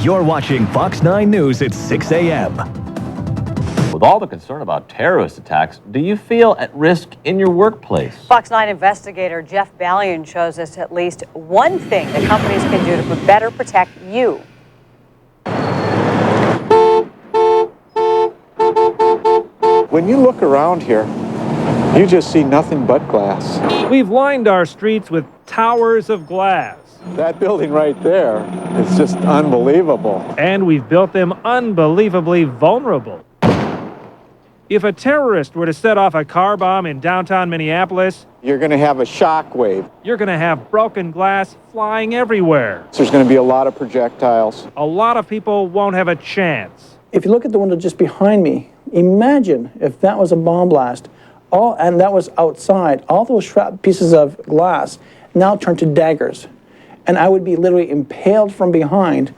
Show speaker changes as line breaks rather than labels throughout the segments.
You're watching Fox 9 News at 6 a.m.
With all the concern about terrorist attacks, do you feel at risk in your workplace?
Fox 9 investigator Jeff Balian shows us at least one thing that companies can do to better protect you.
When you look around here, you just see nothing but glass.
We've lined our streets with towers of glass.
That building right there is just unbelievable.
And we've built them unbelievably vulnerable. If a terrorist were to set off a car bomb in downtown Minneapolis,
You're going to have a shock wave.
you're going to have broken glass flying everywhere.
There's going to be a lot of projectiles.
A lot of people won't have a chance.
If you look at the window just behind me, imagine if that was a bomb blast, and that was outside, all those pieces of glass now turn to daggers, and I would be literally impaled from behind.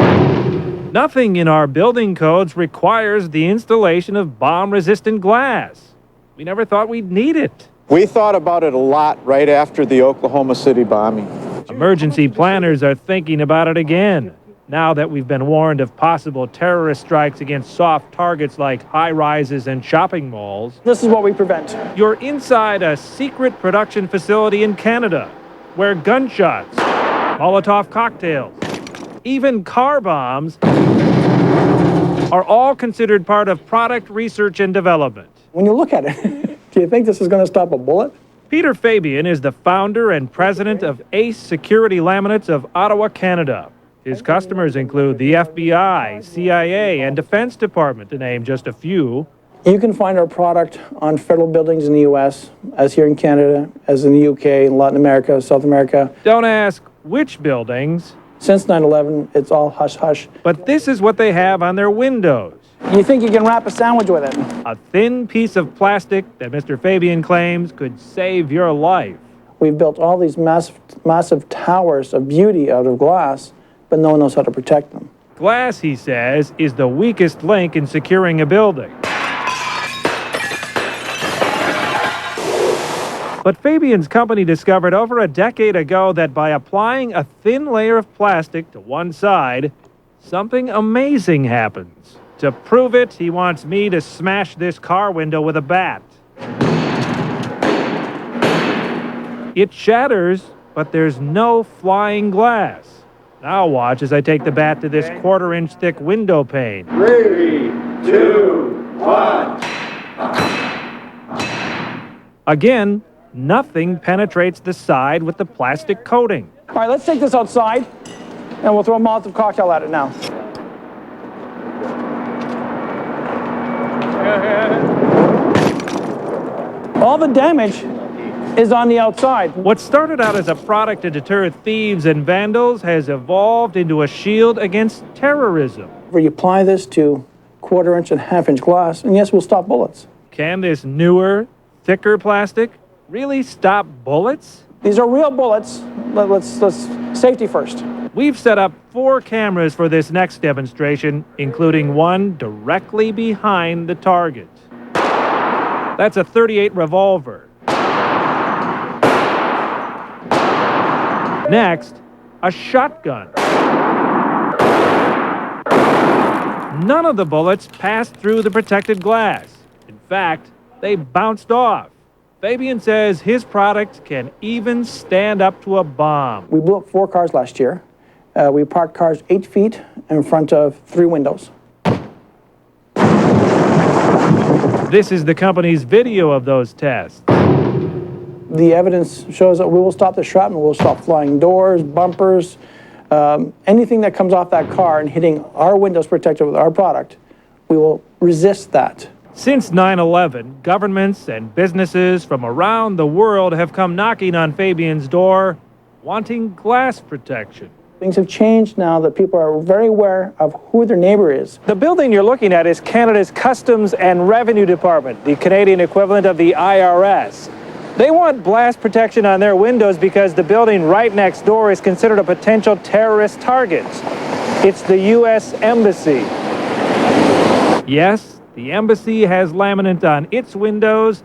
Nothing in our building codes requires the installation of bomb-resistant glass. We never thought we'd need it.
We thought about it a lot right after the Oklahoma City bombing.
Emergency planners are thinking about it again, now that we've been warned of possible terrorist strikes against soft targets like high-rises and shopping malls.
This is what we prevent.
You're inside a secret production facility in Canada, where gunshots, Molotov cocktails, even car bombs are all considered part of product research and development.
When you look at it, do you think this is going to stop a bullet?
Peter Fabian is the founder and president of Ace Security Laminates of Ottawa, Canada. His customers include the FBI, CIA, and Defense Department, to name just a few.
You can find our product on federal buildings in the U.S., as here in Canada, as in the U.K., in Latin America, South America.
Don't ask which buildings.
Since 9/11, it's all hush-hush.
But this is what they have on their windows.
You think you can wrap a sandwich with it?
A thin piece of plastic that Mr. Fabian claims could save your life.
We've built all these massive towers of beauty out of glass, but no one knows how to protect them.
Glass, he says, is the weakest link in securing a building. But Fabian's company discovered over a decade ago that by applying a thin layer of plastic to one side, something amazing happens. To prove it, he wants me to smash this car window with a bat. It shatters, but there's no flying glass. Now watch as I take the bat to this quarter-inch thick window pane.
3, 2, 1.
Again, nothing penetrates the side with the plastic coating.
All right, let's take this outside, and we'll throw a Molotov cocktail at it now. All the damage is on the outside.
What started out as a product to deter thieves and vandals has evolved into a shield against terrorism.
Where you apply this to quarter-inch and half-inch glass, and yes, we'll stop bullets.
Can this newer, thicker plastic really stop bullets?
These are real bullets. Let's safety first.
We've set up 4 cameras for this next demonstration, including one directly behind the target. That's a .38 revolver. Next, a shotgun. None of the bullets passed through the protected glass. In fact, they bounced off. Fabian says his product can even stand up to a bomb.
We blew up 4 cars last year. We parked cars 8 feet in front of 3 windows.
This is the company's video of those tests.
The evidence shows that we will stop the shrapnel. We'll stop flying doors, bumpers, anything that comes off that car and hitting our windows protected with our product. We will resist that.
Since 9/11, governments and businesses from around the world have come knocking on Fabian's door, wanting glass protection.
Things have changed now that people are very aware of who their neighbor is.
The building you're looking at is Canada's Customs and Revenue Department, the Canadian equivalent of the IRS. They want blast protection on their windows because the building right next door is considered a potential terrorist target. It's the U.S. Embassy. Yes, the embassy has laminate on its windows,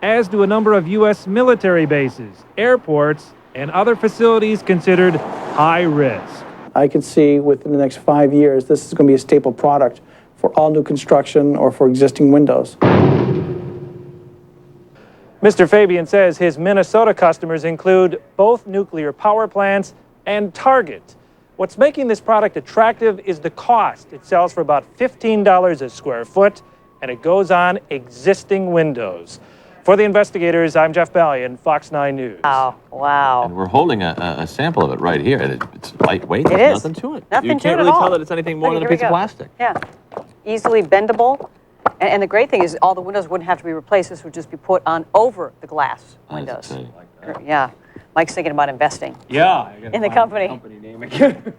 as do a number of U.S. military bases, airports, and other facilities considered high risk.
I can see within the next 5 years, this is going to be a staple product for all new construction or for existing windows.
Mr. Fabian says his Minnesota customers include both nuclear power plants and Target. What's making this product attractive is the cost. It sells for about $15 a square foot, and it goes on existing windows. For the investigators, I'm Jeff Ballion, Fox 9 News.
Oh, wow.
And we're holding a sample of it right here. It's lightweight.
It
There's
is.
nothing to it.
Nothing
you
to
can't
it at
really
all.
tell that it's anything more
Look,
than a
here we
piece of
go.
plastic.
Yeah. Easily bendable. And the great thing is all the windows wouldn't have to be replaced. This would just be put on over the glass windows.
see.
Yeah. Mike's thinking about investing
Yeah.
in the company.
Company name again.